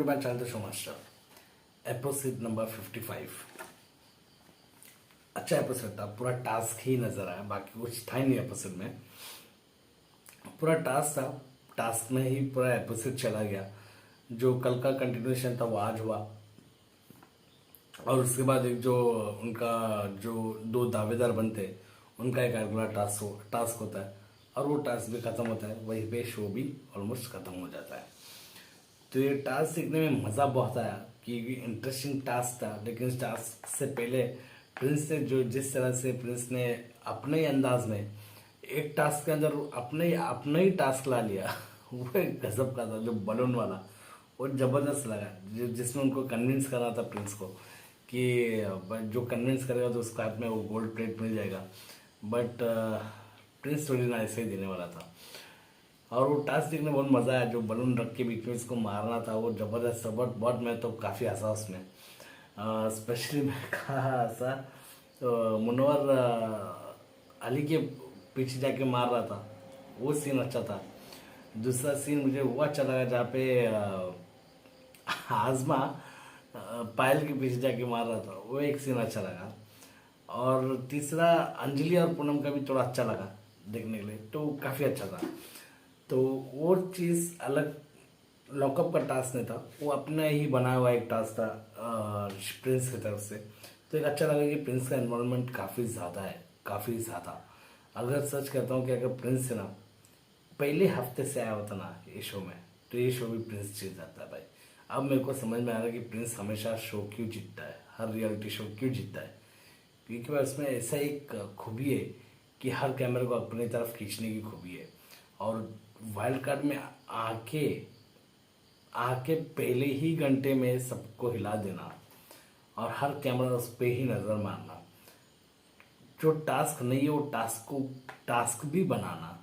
My channel the show master. Episode number 55। अच्छा episode था, पूरा टास्क ही नजर आया, बाकी कुछ था ही नहीं एपिसोड में। पूरा टास्क था, टास्क में ही पूरा एपिसोड चला गया। जो कल का कंटिन्यूएशन था वो आज हुआ, और उसके बाद एक जो उनका जो दो दावेदार बनते उनका एक अगला टास्क होता है, और वो टास्क भी खत्म होता है, वहीं पे शो भी ऑलमोस्ट खत्म हो जाता है। तो ये टास्क सीखने में मज़ा बहुत आया कि इंटरेस्टिंग टास्क था। लेकिन इस टास्क से पहले प्रिंस ने जो जिस तरह से प्रिंस ने अपने ही अंदाज में एक टास्क के अंदर अपना ही टास्क ला लिया वो एक गजब का था। जो बलून वाला वो ज़बरदस्त लगा, जिसमें उनको कन्विंस करना था प्रिंस को कि जो कन्विंस करेगा तो उसके हाथ में वो गोल्ड प्लेट मिल जाएगा। बट प्रिंस थोड़ी ना ऐसे ही देने वाला था। और वो टास्क देखने में बहुत मज़ा आया। जो बलून रख के बीच में इसको मारना था वो ज़बरदस्त था। बहुत मैं तो काफ़ी हंसा उसमें। स्पेशली मैं कहा हंसा तो मुनव्वर अली के पीछे जाके मार रहा था, वो सीन अच्छा था। दूसरा सीन मुझे वो अच्छा लगा जहाँ पे आजमा पायल के पीछे जाके मार रहा था, वो एक सीन अच्छा लगा। और तीसरा अंजलि और पूनम का भी थोड़ा अच्छा लगा देखने के लिए, तो काफ़ी अच्छा था। तो वो चीज़ अलग लॉकअप का टास्क नहीं था, वो अपना ही बनाया हुआ एक टास्क था प्रिंस की तरफ से। तो एक अच्छा लगा कि प्रिंस का इन्वॉल्वमेंट काफ़ी ज़्यादा है, काफ़ी ज़्यादा। अगर सच कहता हूँ कि अगर प्रिंस है ना पहले हफ्ते से आया होता ना ये शो में, तो ये शो भी प्रिंस जीत जाता है भाई। अब मेरे को समझ में आ रहा है कि प्रिंस हमेशा शो क्यों जीतता है, हर रियलिटी शो क्यों जीतता है। क्योंकि भाई उसमें ऐसा एक खूबी है कि हर कैमरे को अपनी तरफ खींचने की खूबी है। और वाइल्ड कार्ड में आके आके पहले ही घंटे में सबको हिला देना और हर कैमरा उस पर ही नज़र मारना। जो टास्क नहीं है वो टास्क भी बनाना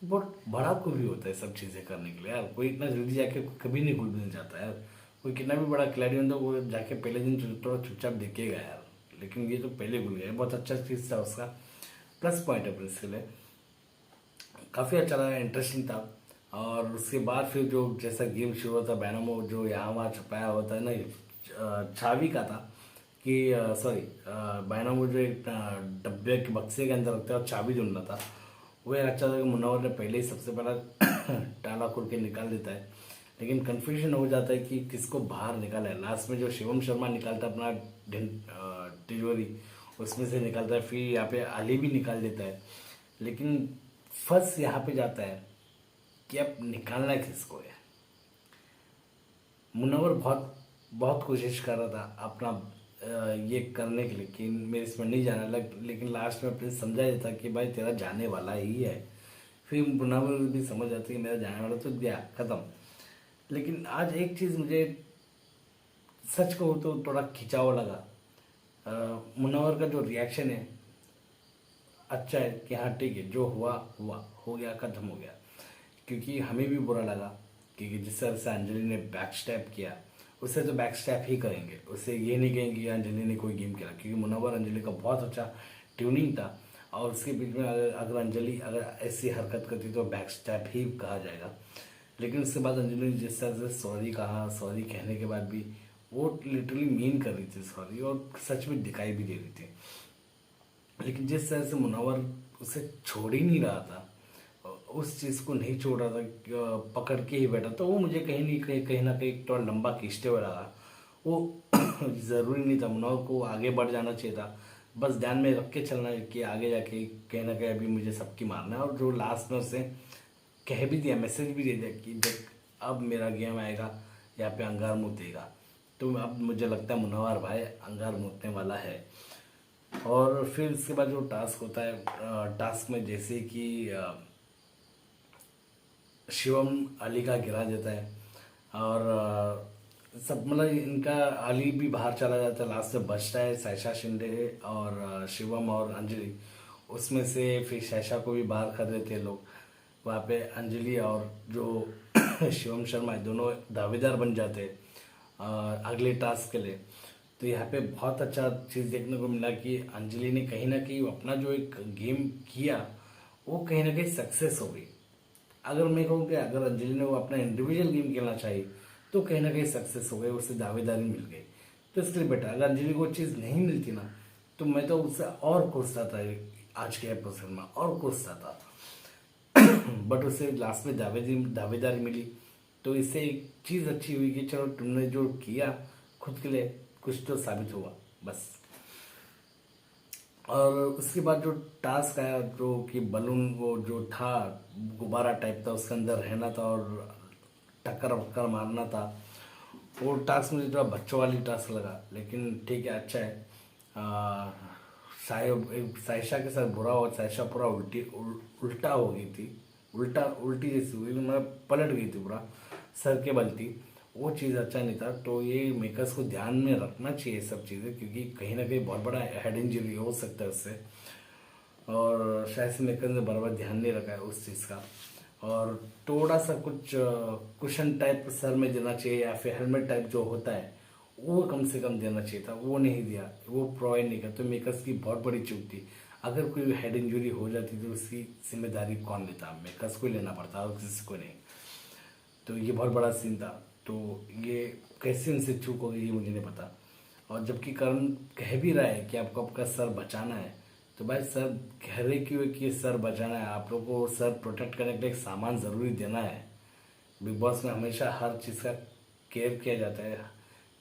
बहुत बड़ा खूबी होता है सब चीज़ें करने के लिए यार। कोई इतना जल्दी जाके कभी नहीं घुल मिल जाता यार। कोई कितना भी बड़ा खिलाड़ी हो तो वो जाके पहले दिन थोड़ा चुपचाप देखेगा यार, लेकिन ये तो पहले घुल गया। बहुत अच्छा चीज़ था उसका, प्लस पॉइंट है प्रिंस के लिए। काफ़ी अच्छा लगा, इंटरेस्टिंग था। और उसके बाद फिर जो जैसा गेम शुरू होता है बैनमो जो यहाँ वहाँ छुपाया होता है ना, छावी का था कि सॉरी बैनमो जो एक डब्बे के बक्से के अंदर रखता है और चाबी ढूंढना था। वो एक अच्छा था कि मुन्नावर ने पहले ही सबसे पहला ताला खोल के निकाल देता है। लेकिन कन्फ्यूजन हो जाता है कि किसको बाहर निकाला है। लास्ट में जो शिवम शर्मा निकालता है अपना तिजोरी, उसमें से निकालता है। फिर यहाँ पे अली भी निकाल देता है। लेकिन फंस यहाँ पे जाता है कि अब निकालना किसको है। मुनव्वर बहुत बहुत कोशिश कर रहा था अपना ये करने के लिए कि मेरे इसमें नहीं जाना लेकिन लास्ट में प्रिंस समझा देता कि भाई तेरा जाने वाला ही है। फिर मुनव्वर भी समझ जाता कि मेरा जाने वाला, तो गया खत्म। लेकिन आज एक चीज़ मुझे सच कहूँ तो थोड़ा खिंचाव लगा। मुनव्वर का जो रिएक्शन है अच्छा है कि हाँ ठीक है, जो हुआ हुआ हो गया, खत्म हो गया। क्योंकि हमें भी बुरा लगा क्योंकि जिस तरह से अंजलि ने बैक स्टैप किया, उससे तो बैक स्टैप ही करेंगे, उससे ये नहीं कहेंगे कि अंजलि ने कोई गेम खेला। क्योंकि मुनव्वर अंजलि का बहुत अच्छा ट्यूनिंग था, और उसके बीच में अगर अंजलि अगर ऐसी हरकत करती तो बैक स्टैप ही कहा जाएगा। लेकिन उसके बाद अंजलि ने जिस तरह से सॉरी कहा, सॉरी कहने के बाद भी वो लिटरली मीन कर रही थी सॉरी, और सच में दिखाई भी दे रही थी। लेकिन जिस तरह से मुनव्वर उसे छोड़ ही नहीं रहा था, उस चीज़ को नहीं छोड़ रहा था, पकड़ के ही बैठा, तो वो मुझे कहीं ना कहीं थोड़ा लंबा खींचते हुए लगा। वो ज़रूरी नहीं था, मुनव्वर को आगे बढ़ जाना चाहिए था। बस ध्यान में रख के चलना है कि आगे जाके कहीं ना कहीं अभी मुझे सबकी मारना है। और जो लास्ट में उसे कह भी दिया, मैसेज भी दे दिया कि देख अब मेरा गेम आएगा, यहाँ पे अंगार मुतेगा। तो अब मुझे लगता है मुनव्वर भाई अंगार मुतने वाला है। और फिर इसके बाद जो टास्क होता है, टास्क में जैसे कि शिवम अली का गिरा देता है, और सब मतलब इनका अली भी बाहर चला जाता है। लास्ट में बचता है सैशा शिंदे और शिवम और अंजलि। उसमें से फिर सैशा को भी बाहर कर देते हैं लोग। वहाँ पे अंजलि और जो शिवम शर्मा है दोनों दावेदार बन जाते हैं अगले टास्क के लिए। तो यहाँ पे बहुत अच्छा चीज़ देखने को मिला कि अंजलि ने कहीं ना कहीं अपना जो एक गेम किया वो कहीं ना कहीं सक्सेस हो गई। अगर मैं कहूँ कि अगर अंजलि ने वो अपना इंडिविजुअल गेम खेलना चाहिए तो कहीं ना कहीं सक्सेस हो गए, उससे दावेदारी मिल गई। तो इसलिए बेटा अगर अंजलि को चीज़ नहीं मिलती ना तो मैं तो उससे और कोसता था, आज के एपिसोड में और कोसता था। बट उसे लास्ट में दावेदारी मिली। तो इससे एक चीज़ अच्छी हुई कि चलो तुमने जो किया खुद के लिए कुछ तो साबित हुआ बस। और उसके बाद जो टास्क आया जो कि बलून वो जो था गुब्बारा टाइप था उसके अंदर रहना था और टक्कर वक्कर मारना था, वो टास्क मुझे थोड़ा बच्चों वाली टास्क लगा, लेकिन ठीक है अच्छा है। सायशा के साथ बुरा हुआ, सायशा पूरा उल्टा हो गई थी, उल्टी जैसी हुई, मतलब पलट गई थी पूरा सर के बल थी। वो चीज़ अच्छा नहीं था। तो ये मेकर्स को ध्यान में रखना चाहिए सब चीज़ें, क्योंकि कहीं ना कहीं बहुत बड़ा हेड इंजरी हो सकता है उससे। और शायद से मेकर्स ने बराबर ध्यान नहीं रखा है उस चीज़ का। और थोड़ा सा कुछ कुशन टाइप सर में देना चाहिए, या फिर हेलमेट टाइप जो होता है वो कम से कम देना चाहिए था, वो नहीं दिया, वो प्रोवाइड नहीं किया। तो मेकर्स की बहुत बड़ी चूक थी। अगर कोई हेड इंजरी हो जाती तो उसकी जिम्मेदारी कौन लेता? मेकर्स को ही लेना पड़ता और किसी को नहीं। तो ये बहुत बड़ा सीन था। तो ये कैसे उनसे चूक हो गई ये मुझे नहीं पता। और जबकि करण कह भी रहा है कि आपको आपका सर बचाना है, तो भाई सर कह रहे क्यों है कि सर बचाना है? आप लोग को सर प्रोटेक्ट करने के लिए एक सामान ज़रूरी देना है। बिग बॉस में हमेशा हर चीज़ का केयर किया जाता है,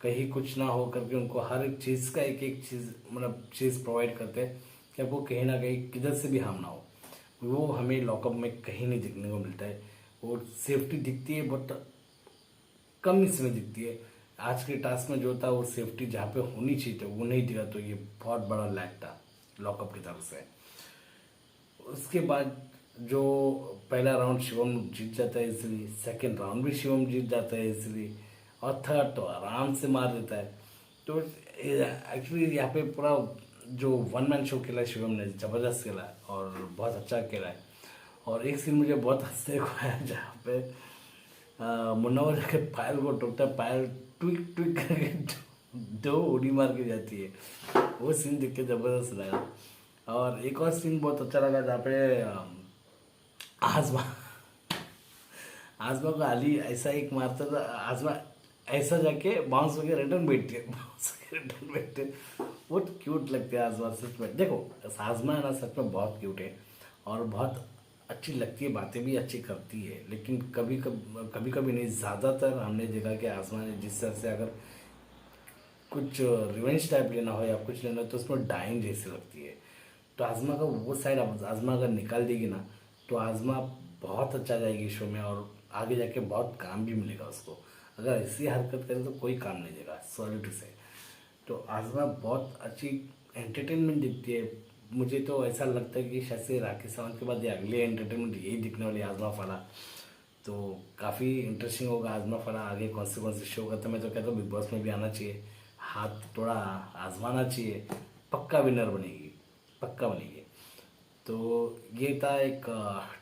कहीं कुछ ना हो करके उनको हर एक चीज़ का एक एक चीज़ मतलब चीज़ प्रोवाइड करते हैं कि आपको कहीं ना कहीं किधर से भी हार्म ना हो। वो हमें लॉकअप में कहीं नहीं दिखने को मिलता है। वो सेफ्टी दिखती है बट कम इसमें दिखती है। आज के टास्क में जो था वो सेफ्टी जहाँ पे होनी चाहिए थी वो नहीं दिखा, तो ये बहुत बड़ा लैग था लॉकअप की तरफ से। उसके बाद जो पहला राउंड शिवम जीत जाता है इसलिए, सेकंड राउंड भी शिवम जीत जाता है इसलिए, और थर्ड तो आराम से मार देता है। तो एक्चुअली यहाँ पे पूरा जो वन मैन शो खेला है शिवम ने, ज़बरदस्त खेला है और बहुत अच्छा खेला है। और एक सीन मुझे बहुत हंसने को आया जहाँ पे मुन्ना जाके पायल को टोकता है, पायल ट्विक ट्विक करके दो उड़ी मार के जाती है। वो सीन देख के ज़बरदस्त लगा। और एक और सीन बहुत अच्छा लगा जहाँ पे आजमा आजमा को अली ऐसा एक मारता था, आजमा ऐसा जाके बाउंस होकर रिटर्न बैठती है, बाउंस होकर रिटर्न बैठते हैं। बहुत क्यूट लगते हैं आजमा सच में। देखो आजमा है ना सच में बहुत क्यूट है और बहुत अच्छी लगती है, बातें भी अच्छी करती है, लेकिन कभी कभी नहीं, ज़्यादातर हमने देखा कि आजमा ने जिस तरह से अगर कुछ रिवेंज टाइप लेना हो या कुछ लेना हो तो उसमें डाइन जैसी लगती है। तो आजमा का वो साइड आजमा अगर निकाल देगी ना तो आजमा बहुत अच्छा जाएगी शो में और आगे जाके बहुत काम भी मिलेगा उसको। अगर ऐसी हरकत करे तो कोई काम नहीं देगा, सॉरी टू से। तो आजमा बहुत अच्छी एंटरटेनमेंट दिखती है। मुझे तो ऐसा लगता है कि शायद से राकेश सावंत के बाद ये अगले एंटरटेनमेंट यही दिखने वाली है, आजमा फला। तो काफ़ी इंटरेस्टिंग होगा आजमा फला आगे कौन से शो का। तो मैं तो कहता हूँ बिग बॉस में भी आना चाहिए, हाथ थोड़ा आजमाना चाहिए, पक्का विनर बनेगी, पक्का बनेगी। तो ये था एक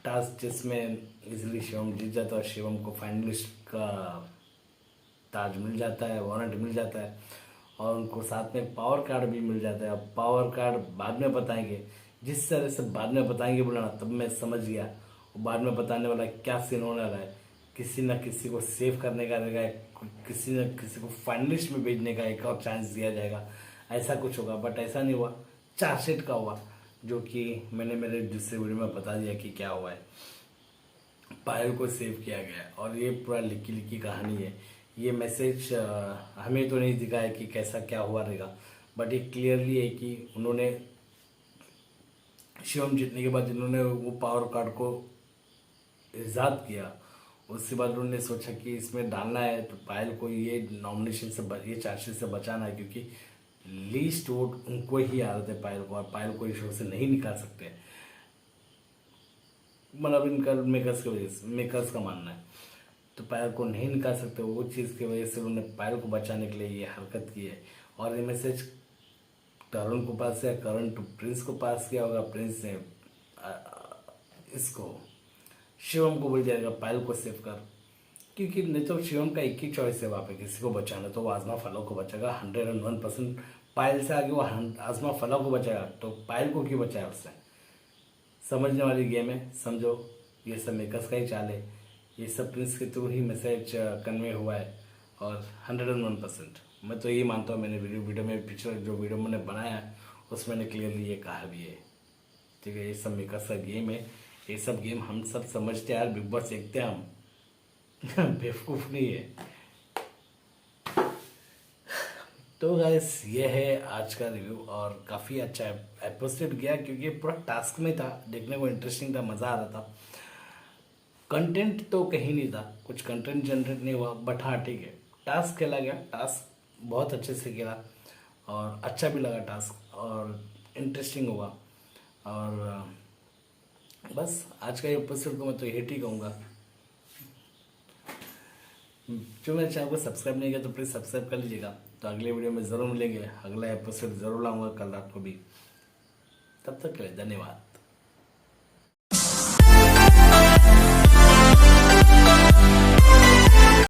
टास्क जिसमें इजीली शिवम जीत जाता है और शिवम को फाइनलिस्ट का ताज मिल जाता है, वारंट मिल जाता है और उनको साथ में पावर कार्ड भी मिल जाता है। अब पावर कार्ड बाद में बताएंगे, जिस तरह से बाद में बताएंगे बोला तब मैं समझ गया वो बाद में बताने वाला क्या सीन होने वाला है। किसी न किसी को सेव करने का रहेगा, किसी न किसी को फाइनलिस्ट में भेजने का एक और चांस दिया जाएगा, ऐसा कुछ होगा। बट ऐसा नहीं हुआ, चार्जशीट का हुआ, जो कि मैंने मेरे दूसरे वीडियो में बता दिया कि क्या हुआ है। पायल को सेव किया गया है और ये पूरा लिखी लिखी कहानी है। ये मैसेज हमें तो नहीं दिखा है कि कैसा क्या हुआ रहेगा, बट ये क्लियरली है कि उन्होंने शिवम जीतने के बाद जिन्होंने वो पावर कार्ड को ईजाद किया, उसके बाद उन्होंने सोचा कि इसमें डालना है तो पायल को ये नॉमिनेशन से ये चार्जशीट से बचाना है, क्योंकि लीस्ट वोट उनको ही आ रहे थे पायल को, और पायल को इस शो से नहीं निकाल सकते, मतलब इनका मेकर्स की वजह से, मेकर्स का मानना है। तो पायल को नहीं निकाल सकते, वो चीज़ की वजह से उन्होंने पायल को बचाने के लिए ये हरकत की है। और ये मैसेज करण को पास किया, करण टू प्रिंस को पास किया होगा, प्रिंस ने इसको शिवम को बोल दिया जाएगा पायल को सेव कर, क्योंकि नहीं तो शिवम का एक ही चॉइस है वहाँ पे किसी को बचाना, तो वो आजमा फलो को बचाएगा 101%। पायल से आगे वो आजमा फलो को बचाएगा, तो पायल को क्यों बचाया उसने? समझने वाली गेम है, समझो। ये सब मेकर्स का ही चाल है, ये सब प्रिंस के थ्रू ही मैसेज कन्वे हुआ है। और 101% मैं तो यही मानता हूँ। मैंने वीडियो में पिछले जो वीडियो मैंने बनाया है उसमें मैंने क्लियरली ये कहा भी है। ठीक है, ये सब मेका सा गेम है, ये सब गेम हम सब समझते हैं यार, बिग बॉस देखते हैं हम बेवकूफ़ नहीं है। तो गाइस ये है आज का रिव्यू, और काफ़ी अच्छा एपिसोड गया क्योंकि पूरा टास्क में था, देखने को इंटरेस्टिंग था, मज़ा आ रहा था। कंटेंट तो कहीं नहीं था, कुछ कंटेंट जनरेट नहीं हुआ, बट हाँ ठीक है, टास्क खेला गया, टास्क बहुत अच्छे से खेला और अच्छा भी लगा टास्क और इंटरेस्टिंग हुआ। और बस आज का एपिसोड को मैं तो यही कहूँगा। जो मेरे चैनल को सब्सक्राइब नहीं किया तो प्लीज़ सब्सक्राइब कर लीजिएगा। तो अगले वीडियो में ज़रूर मिलेंगे, अगला एपिसोड ज़रूर लाऊंगा कल रात को भी। तब तक के लिए धन्यवाद।